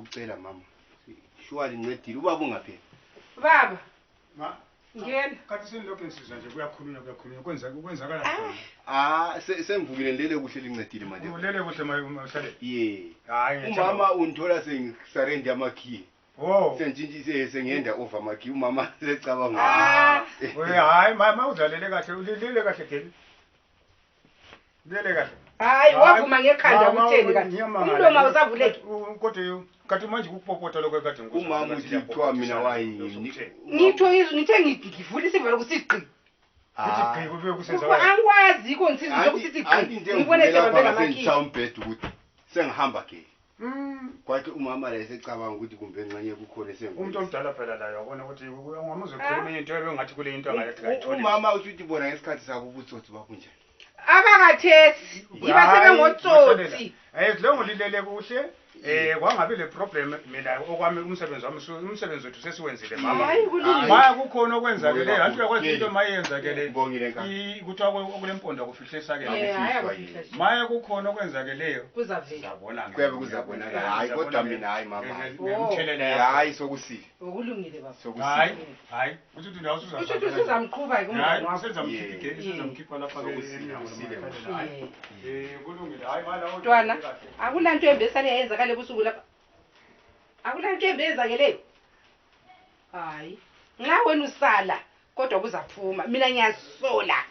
ukucela mama. Shwali ncedile ubaba ungaphela. Baba. Ma. Ngiyena. Kathi senilokho nisizwa nje kuyakhulunywa kwenzakala. Semvukile lele kuhle lincedile manje. Ulele kuhle mahlale. Hayi umama undithola sengisarende amakhiye. Oh. Sentshintshise sengiyenda over amakhiye umama secabanga. Hayi mama udlalele kahle ulele kahle thina. Ulele kahle. Hayi wavuma ngekhanda kutheni kanti. Umlomo awusavuleki. Kodwa kathi manje ukupopota lokho kade ngikuzo. Umama uthi kuthiwa mina wayini. Ngithe ngivula isivalo kusiqi. Kuthi kube kusenza. Angikwazi konsiza sokusithi qi. Ngibone sebenza ngamakhiye. Mhlawumbe ukuthi sengihamba ke. Kwathi umama la esecabanga ukuthi kumbe enxenye kukhona sengu. Umuntu omdala phela la yabona ukuthi ungamuze ukukhuluma into engathi kule into angathi ayitholi. Umama uthi bona ngesikhathi sabo ubutsotsi bakunjani. Abakathesi yiba sebengotsotsi. Lo ngililele kuhle. Kwangabe le problem mina okwami umsebenzi wethu sesiwenzile mama. Maya kukhona okwenzakele hathi uyakwazi into mayenzakele. Kuthiwa okulempondo kufihle sakele. Maya kukhona okwenzakeleyo. Kuzavela. Kuyabe kuzabonakala. Hayi kodwa mina hayi mama. Ngimthelele hayi sokusile. Ukulungile baba. Sokusile. Hayi. Uthi ndawo usho ukuthi usizamqhuba kumngane wakho. Usizamkhipha lapha sokusile. Kulungile. Hayi mala Ntwana akulanto embi esale busuku lapha. Akulanto embi ezakeleyo. Hayi. Nxa wena usala kodwa kuzaphuma mina ngiyasola.